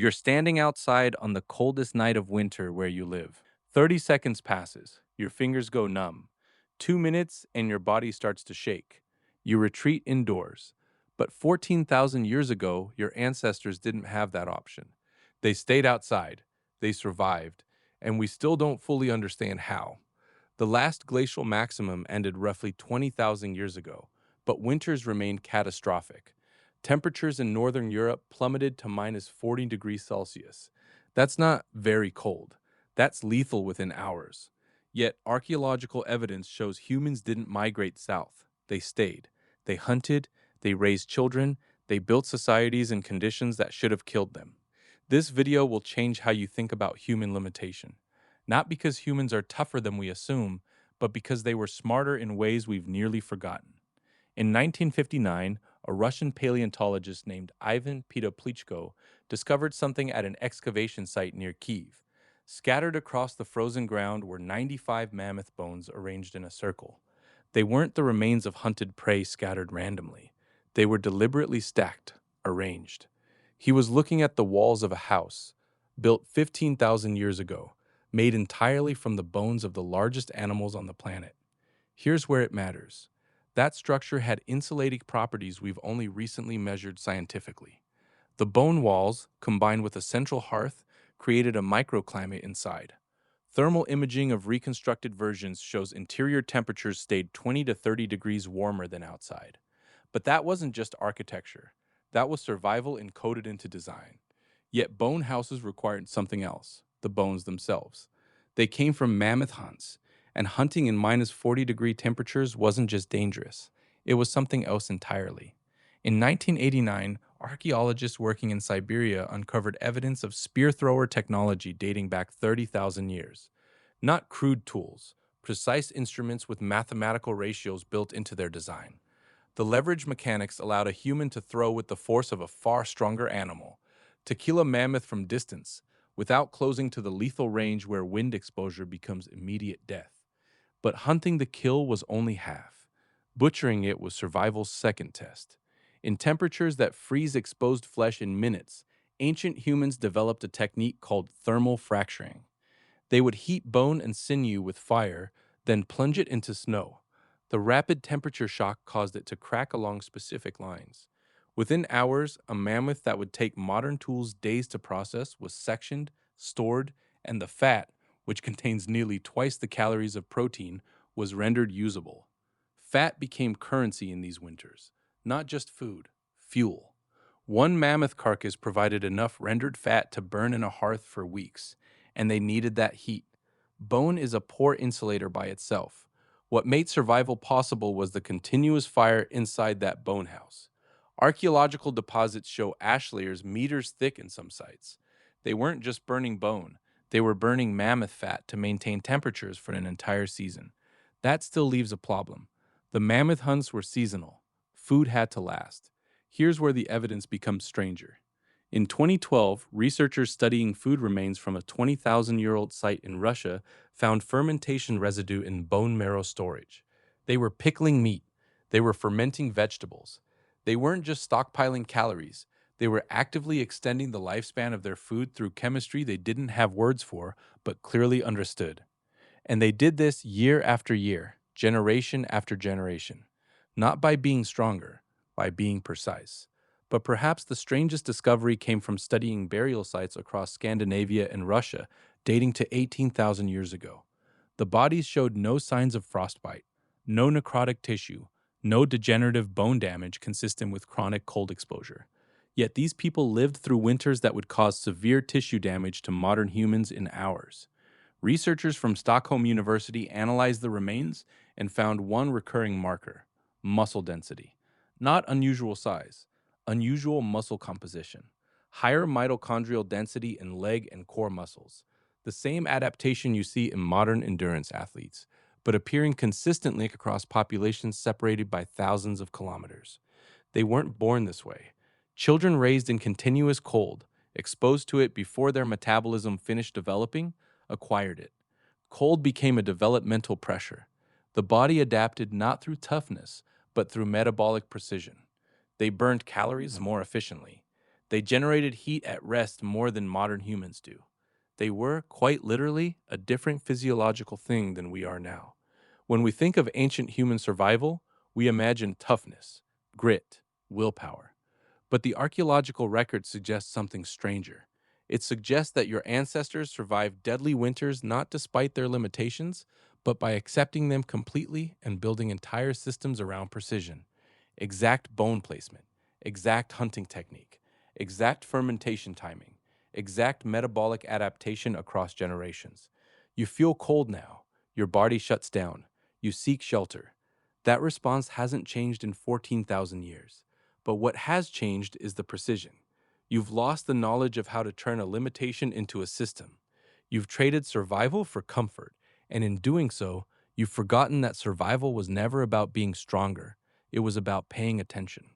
You're standing outside on the coldest night of winter where you live. 30 seconds passes. Your fingers go numb. 2 minutes and your body starts to shake. You retreat indoors. But 14,000 years ago, your ancestors didn't have that option. They stayed outside. They survived. And we still don't fully understand how. The last glacial maximum ended roughly 20,000 years ago, but winters remained catastrophic. Temperatures in northern Europe plummeted to minus 40 degrees Celsius. That's not very cold. That's lethal within hours. Yet, archaeological evidence shows humans didn't migrate south. They stayed. They hunted, they raised children, they built societies in conditions that should have killed them. This video will change how you think about human limitation. Not because humans are tougher than we assume, but because they were smarter in ways we've nearly forgotten. In 1959, a Russian paleontologist named Ivan Pitoplichko discovered something at an excavation site near Kyiv. Scattered across the frozen ground were 95 mammoth bones arranged in a circle. They weren't the remains of hunted prey scattered randomly. They were deliberately stacked, arranged. He was looking at the walls of a house, built 15,000 years ago, made entirely from the bones of the largest animals on the planet. Here's where it matters. That structure had insulating properties we've only recently measured scientifically. The bone walls, combined with a central hearth, created a microclimate inside. Thermal imaging of reconstructed versions shows interior temperatures stayed 20 to 30 degrees warmer than outside. But that wasn't just architecture. That was survival encoded into design. Yet bone houses required something else, the bones themselves. They came from mammoth hunts, and hunting in minus 40-degree temperatures wasn't just dangerous. It was something else entirely. In 1989, archaeologists working in Siberia uncovered evidence of spearthrower technology dating back 30,000 years. Not crude tools, precise instruments with mathematical ratios built into their design. The leverage mechanics allowed a human to throw with the force of a far stronger animal, to kill a mammoth from distance, without closing to the lethal range where wind exposure becomes immediate death. But hunting the kill was only half. Butchering it was survival's second test. In temperatures that freeze exposed flesh in minutes, ancient humans developed a technique called thermal fracturing. They would heat bone and sinew with fire, then plunge it into snow. The rapid temperature shock caused it to crack along specific lines. Within hours, a mammoth that would take modern tools days to process was sectioned, stored, and the fat, which contains nearly twice the calories of protein, was rendered usable. Fat became currency in these winters, not just food, fuel. One mammoth carcass provided enough rendered fat to burn in a hearth for weeks, and they needed that heat. Bone is a poor insulator by itself. What made survival possible was the continuous fire inside that bone house. Archaeological deposits show ash layers meters thick in some sites. They weren't just burning bone, they were burning mammoth fat to maintain temperatures for an entire season. That still leaves a problem. The mammoth hunts were seasonal. Food had to last. Here's where the evidence becomes stranger. In 2012, researchers studying food remains from a 20,000-year-old site in Russia found fermentation residue in bone marrow storage. They were pickling meat. They were fermenting vegetables. They weren't just stockpiling calories. They were actively extending the lifespan of their food through chemistry they didn't have words for, but clearly understood. And they did this year after year, generation after generation. Not by being stronger, by being precise. But perhaps the strangest discovery came from studying burial sites across Scandinavia and Russia, dating to 18,000 years ago. The bodies showed no signs of frostbite, no necrotic tissue, no degenerative bone damage consistent with chronic cold exposure. Yet these people lived through winters that would cause severe tissue damage to modern humans in hours. Researchers from Stockholm University analyzed the remains and found one recurring marker: muscle density. Not unusual size, unusual muscle composition. Higher mitochondrial density in leg and core muscles. The same adaptation you see in modern endurance athletes, but appearing consistently across populations separated by thousands of kilometers. They weren't born this way. Children raised in continuous cold, exposed to it before their metabolism finished developing, acquired it. Cold became a developmental pressure. The body adapted not through toughness, but through metabolic precision. They burned calories more efficiently. They generated heat at rest more than modern humans do. They were, quite literally, a different physiological thing than we are now. When we think of ancient human survival, we imagine toughness, grit, willpower. But the archaeological record suggests something stranger. It suggests that your ancestors survived deadly winters not despite their limitations, but by accepting them completely and building entire systems around precision. Exact bone placement, exact hunting technique, exact fermentation timing, exact metabolic adaptation across generations. You feel cold now, your body shuts down, you seek shelter. That response hasn't changed in 14,000 years. But what has changed is the precision. You've lost the knowledge of how to turn a limitation into a system. You've traded survival for comfort, and in doing so, you've forgotten that survival was never about being stronger. It was about paying attention.